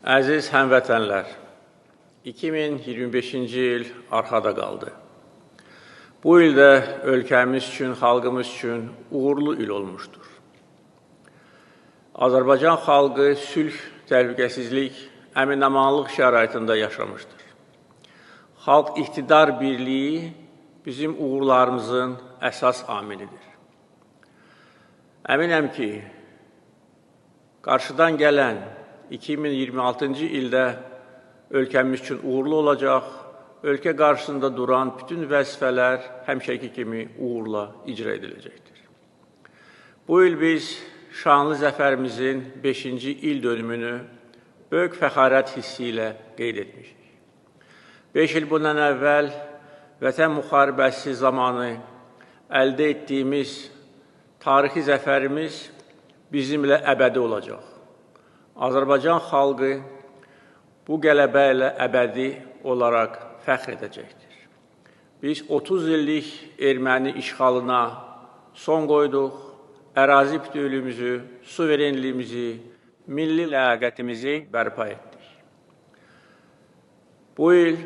Əziz həmvətənlər, 2025-ci il arxada qaldı. Bu il də ölkəmiz üçün, xalqımız üçün uğurlu il olmuşdur. Azərbaycan xalqı sülh, təhlükəsizlik, əmin-amanlıq şəraitində yaşamışdır. Xalq iqtidar birliyi bizim uğurlarımızın əsas amilidir. Əminəm ki, qarşıdan gələn 2026-cı ildə ölkəmiz üçün uğurlu olacaq, ölkə qarşısında duran bütün vəzifələr həmişəki kimi uğurla icra ediləcəkdir. Bu il biz şanlı zəfərimizin 5-ci il dönümünü böyük fəxarət hissi ilə qeyd etmişik. 5 il bundan əvvəl Vətən müharibəsi zamanı əldə etdiyimiz tarixi zəfərimiz bizimlə əbədi olacaq. Azərbaycan xalqı bu qələbə ilə əbədi olaraq fəxr edəcəkdir. Biz 30 illik erməni işğalına son qoyduq, ərazi bütövlüyümüzü, suverenliyimizi, milli ləyaqətimizi bərpa etdik. Bu il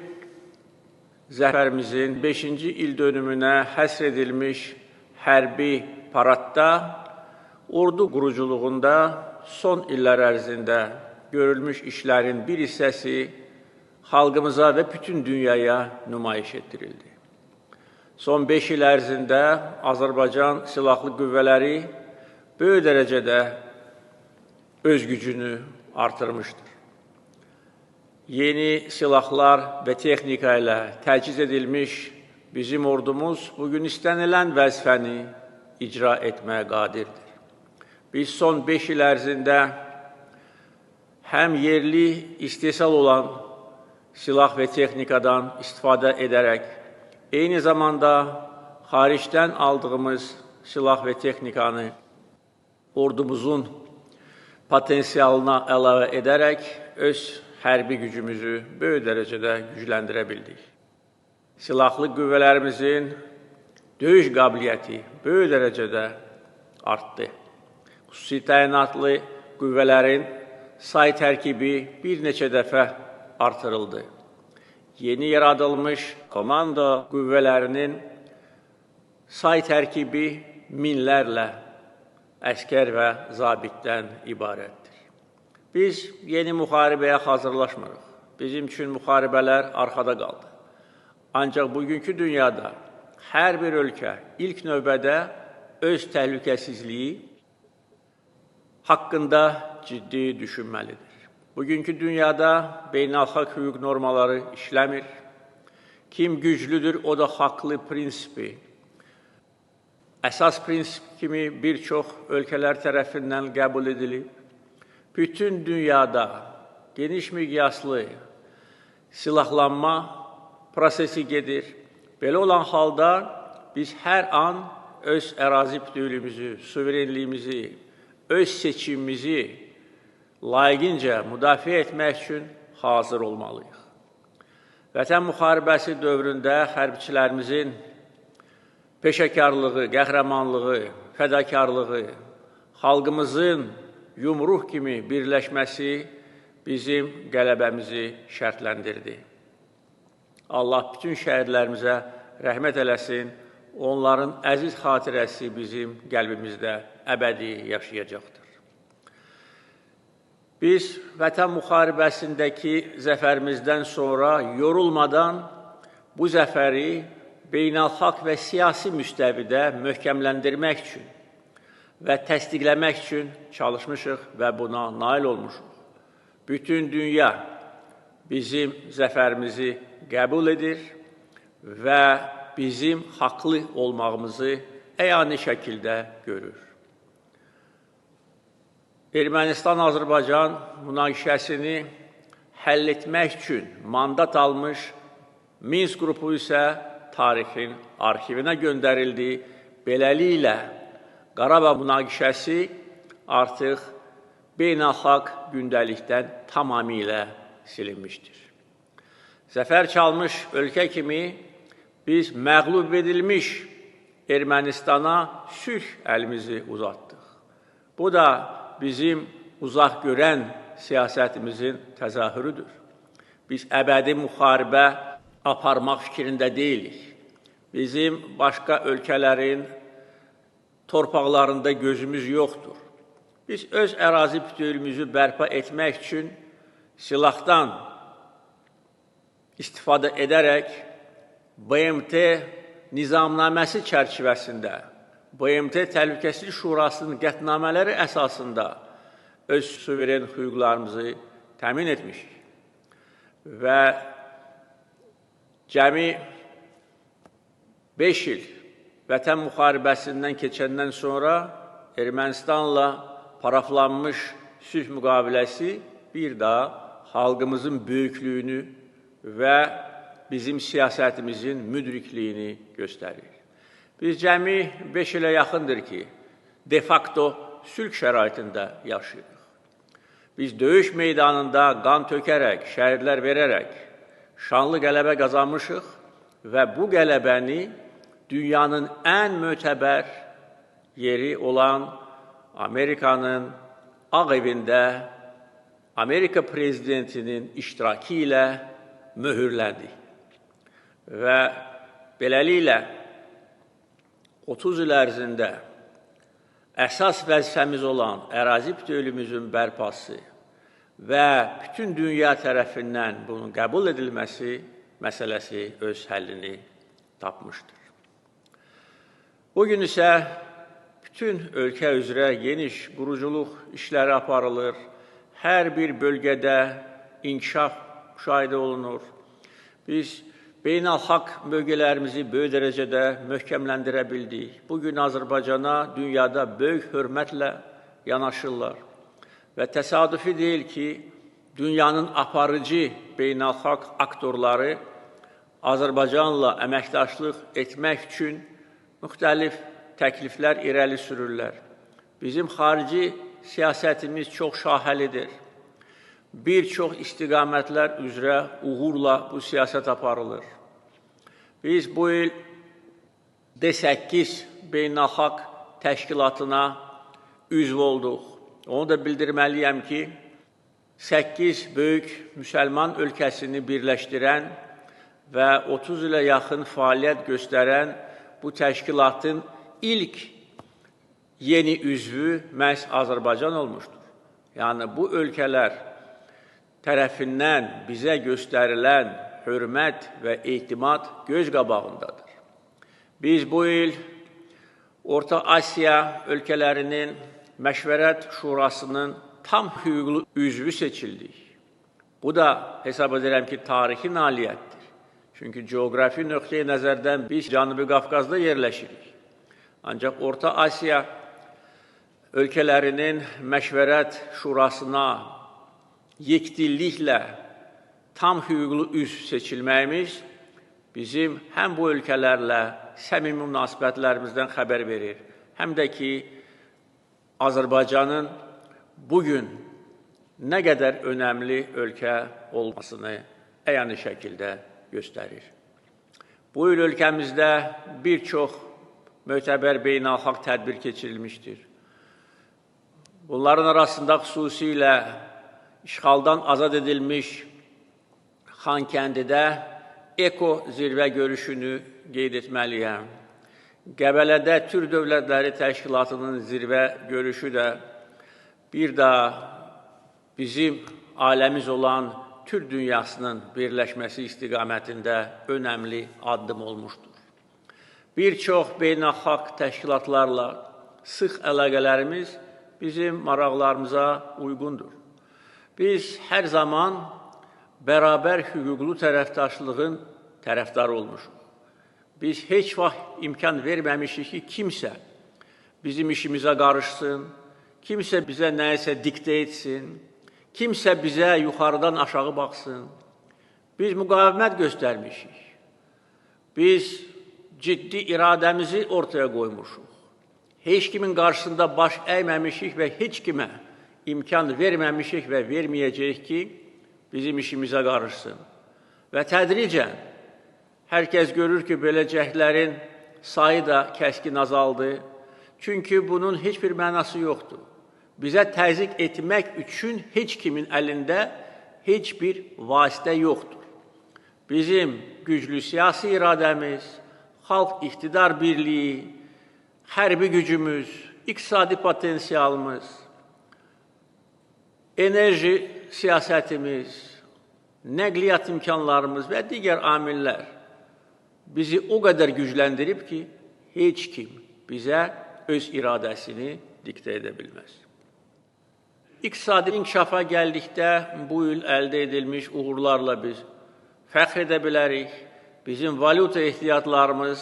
zəfərimizin 5-ci il dönümünə həsr edilmiş hərbi paradda, ordu quruculuğunda son illər ərzində görülmüş işlərin bir hissəsi xalqımıza və bütün dünyaya nümayiş etdirildi. Son 5 il ərzində Azərbaycan Silahlı Qüvvələri böyük dərəcədə öz gücünü artırmışdır. Yeni silahlar və texnika ilə təchiz edilmiş bizim ordumuz bugün istənilən vəzifəni icra etməyə qadirdir. Biz son 5 il ərzində həm yerli istehsal olan silah və texnikadan istifadə edərək, eyni zamanda xaricdən aldığımız silah və texnikanı ordumuzun potensialına əlavə edərək öz hərbi gücümüzü böyük dərəcədə gücləndirə bildik. Silahlı qüvvələrimizin döyüş qabiliyyəti böyük dərəcədə artdı. Xüsusi təyinatlı qüvvələrin say tərkibi bir neçə dəfə artırıldı. Yeni yaradılmış komando qüvvələrinin say tərkibi minlərlə əskər və zabitdən ibarətdir. Biz yeni müharibəyə hazırlaşmırıq. Bizim üçün müharibələr arxada qaldı. Ancaq bugünkü dünyada hər bir ölkə ilk növbədə öz təhlükəsizliyi haqqında ciddi düşünməlidir. Bugünkü dünyada beynəlxalq hüquq normaları işləmir. Kim güclüdür, o da haqlı prinsipi. Əsas prinsip kimi bir çox ölkələr tərəfindən qəbul edilib. Bütün dünyada geniş miqyaslı silahlanma prosesi gedir. Belə olan halda biz hər an öz ərazi bütövlüyümüzü, suverenliyimizi, öz seçimimizi layiqincə müdafiə etmək üçün hazır olmalıyıq. Vətən müharibəsi dövründə hərbçilərimizin peşəkarlığı, qəhrəmanlığı, fədakarlığı, xalqımızın yumruq kimi birləşməsi bizim qələbəmizi şərtləndirdi. Allah bütün şəhidlərimizə rəhmət eləsin, onların əziz xatirəsi bizim qəlbimizdə əbədi yaşayacaqdır. Biz Vətən müharibəsindəki zəfərimizdən sonra yorulmadan bu zəfəri beynəlxalq və siyasi müstəvidə möhkəmləndirmək üçün və təsdiqləmək üçün çalışmışıq və buna nail olmuşuq. Bütün dünya bizim zəfərimizi qəbul edir və bizim haqlı olmağımızı əyani şəkildə görür. Ermənistan-Azərbaycan münaqişəsini həll etmək üçün mandat almış Minsk qrupu isə tarixin arxivinə göndərildi. Beləliklə, Qarabağ münaqişəsi artıq beynəlxalq gündəlikdən tamamilə silinmişdir. Zəfər çalmış ölkə kimi biz məğlub edilmiş Ermənistana sülh əlimizi uzatdıq. Bu da bizim uzaq görən siyasətimizin təzahürüdür. Biz əbədi müharibə aparmaq fikrində deyilik. Bizim başqa ölkələrin torpaqlarında gözümüz yoxdur. Biz öz ərazi bütövlüyümüzü bərpa etmək üçün silahdan istifadə edərək BMT nizamnaməsi çərçivəsində, BMT Təhlükəsizlik Şurasının qətnamələri əsasında öz suveren hüquqlarımızı təmin etmişik. Və cəmi 5 il Vətən müharibəsindən keçəndən sonra Ermənistanla paraflanmış sülh müqaviləsi bir daha xalqımızın böyüklüyünü və bizim siyasətimizin müdrikliyini göstərir. Biz cəmi 5 ilə yaxındır ki, de facto sülh şəraitində yaşayırıq. Biz döyüş meydanında qan tökərək, şəhidlər verərək şanlı qələbə qazanmışıq və bu qələbəni dünyanın ən mötəbər yeri olan Amerikanın Ağ Evində Amerika prezidentinin iştirakı ilə möhürləndi. Və beləliklə 30 il ərzində əsas vəzifəmiz olan ərazi bütövlüyümüzün bərpası və bütün dünya tərəfindən bunun qəbul edilməsi məsələsi öz həllini tapmışdır. Bugün isə bütün ölkə üzrə geniş quruculuq işləri aparılır, hər bir bölgədə inkişaf müşahidə olunur. Biz beynəlxalq mövqelərimizi böyük dərəcədə möhkəmləndirə bildik. Bugün Azərbaycana dünyada böyük hörmətlə yanaşırlar. Və təsadüfi deyil ki, dünyanın aparıcı beynəlxalq aktorları Azərbaycanla əməkdaşlıq etmək üçün müxtəlif təkliflər irəli sürürlər. Bizim xarici siyasətimiz çox şaxəlidir. Bir çox istiqamətlər üzrə uğurla bu siyasət aparılır. Biz bu il D8 beynəlxalq təşkilatına üzv olduq. Onu da bildirməliyəm ki, 8 böyük müsəlman ölkəsini birləşdirən və 30 ilə yaxın fəaliyyət göstərən bu təşkilatın ilk yeni üzvü məhz Azərbaycan olmuşdur. Yəni, bu ölkələr tərəfindən bizə göstərilən hörmət və etimad göz qabağındadır. Biz bu il Orta Asiya ölkələrinin Məşvərət Şurasının tam hüquqlu üzvü seçildik. Bu da hesab edirəm ki, tarixi nailiyyətdir. Çünki coğrafi nöqteyi nəzərdən biz Cənubi Qafqazda yerləşirik. Ancaq Orta Asiya ölkələrinin Məşvərət Şurasına yekdilliklə tam hüquqlu üzv seçilməyimiz bizim həm bu ölkələrlə səmimi münasibətlərimizdən xəbər verir, həm də ki, Azərbaycanın bugün nə qədər önəmli ölkə olmasını əyani şəkildə göstərir. Bu il ölkəmizdə bir çox mötəbər beynəlxalq tədbir keçirilmişdir. Bunların arasında xüsusilə işğaldan azad edilmiş Xankəndidə Eko zirvə görüşünü qeyd etməliyəm. Qəbələdə Türk Dövlətləri Təşkilatının zirvə görüşü də bir daha bizim ailəmiz olan Türk dünyasının birləşməsi istiqamətində önəmli addım olmuşdur. Bir çox beynəlxalq təşkilatlarla sıx əlaqələrimiz bizim maraqlarımıza uyğundur. Biz hər zaman bərabər hüquqlu tərəfdaşlığın tərəfdarı olmuşuq. Biz heç vaxt imkan verməmişik ki, kimsə bizim işimizə qarışsın, kimsə bizə nəyisə diktə etsin, kimsə bizə yuxarıdan aşağı baxsın. Biz müqavimət göstərmişik. Biz ciddi iradəmizi ortaya qoymuşuq. Heç kimin qarşısında baş əyməmişik və heç kimə imkan verməmişik və verməyəcəyik ki, bizim işimizə qarışsın. Və tədricən hər kəs görür ki, belə cəhdlərin sayı da kəskin azaldı. Çünki bunun heç bir mənası yoxdur. bizə təzyiq etmək üçün heç kimin əlində heç bir vasitə yoxdur. Bizim güclü siyasi iradəmiz, xalq iqtidar birliyi, hərbi gücümüz, iqtisadi potensialımız, enerji siyasətimiz, nəqliyyat imkanlarımız və digər amillər bizi o qədər gücləndirib ki, heç kim bizə öz iradəsini diktə edə bilməz. İqtisadi inkişafa gəldikdə bu il əldə edilmiş uğurlarla biz fəxr edə bilərik. Bizim valyuta ehtiyatlarımız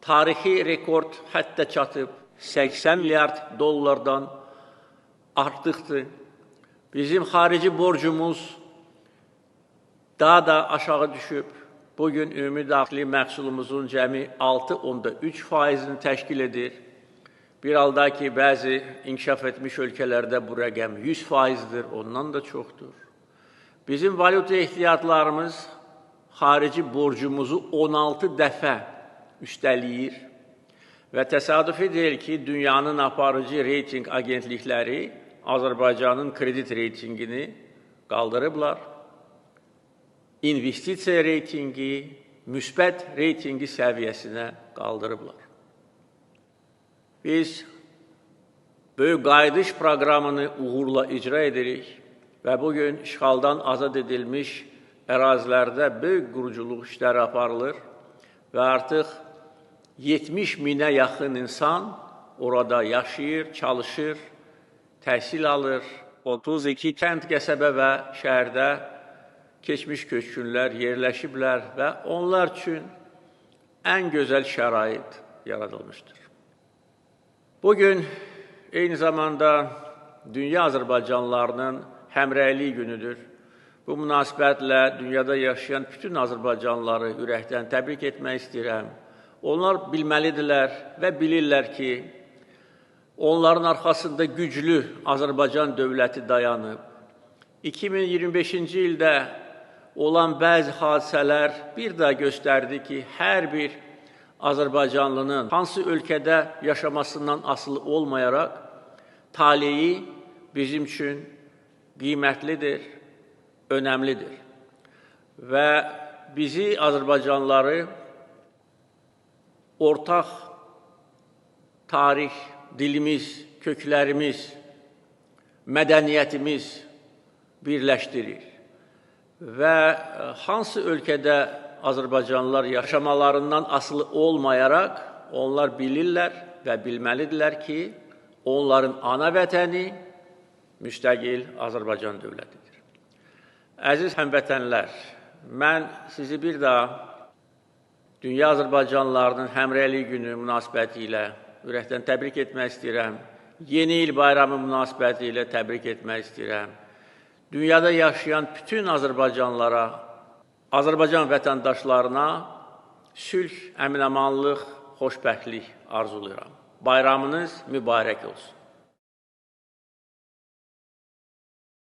tarixi rekord həddə çatıb, 80 milyard dollardan artıqdır. Bizim xarici borcumuz daha da aşağı düşüb. Bugün ümumi daxili məhsulumuzun cəmi 6,3%-ni təşkil edir. Bir halda ki, bəzi inkişaf etmiş ölkələrdə bu rəqəm 100%-dir, ondan da çoxdur. Bizim valyuta ehtiyatlarımız xarici borcumuzu 16 dəfə üstəliyir və təsadüfi deyil ki, dünyanın aparıcı reyting agentlikləri Azərbaycanın kredit reytingini qaldırıblar. İnvestisiya reytingi, müsbət reytingi səviyyəsinə qaldırıblar. Biz böyük qayıdış proqramını uğurla icra edirik və bugün işğaldan azad edilmiş ərazilərdə böyük quruculuq işləri aparılır və artıq 70 minə yaxın insan orada yaşayır, çalışır, təhsil alır. 32 kənd, qəsəbə və şəhərdə keçmiş köçkünlər yerləşiblər və onlar üçün ən gözəl şərait yaradılmışdır. Bugün eyni zamanda dünya Azərbaycanlılarının həmrəylik günüdür. Bu münasibətlə dünyada yaşayan bütün Azərbaycanlıları ürəkdən təbrik etmək istəyirəm. Onlar bilməlidirlər və bilirlər ki, onların arxasında güclü Azərbaycan dövləti dayanıb. 2025-ci ildə olan bəzi hadisələr bir daha göstərdi ki, hər bir Azərbaycanlının hansı ölkədə yaşamasından asılı olmayaraq taleyi bizim üçün qiymətlidir, önəmlidir. Və bizi, Azərbaycanlıları, ortaq tarix, dilimiz, köklərimiz, mədəniyyətimiz birləşdirir. Və hansı ölkədə Azərbaycanlılar yaşamalarından asılı olmayaraq, onlar bilirlər və bilməlidirlər ki, onların ana vətəni müstəqil Azərbaycan dövlətidir. Əziz həmvətənlər, mən sizi bir daha Dünya Azərbaycanlılarının həmrəylik günü münasibəti ilə ürəkdən təbrik etmək istəyirəm. Yeni il bayramı münasibəti ilə təbrik etmək istəyirəm. Dünyada yaşayan bütün Azərbaycanlılara, Azərbaycan vətəndaşlarına sülh, əmin-amanlıq, xoşbəxtlik arzulayıram. Bayramınız mübarək olsun.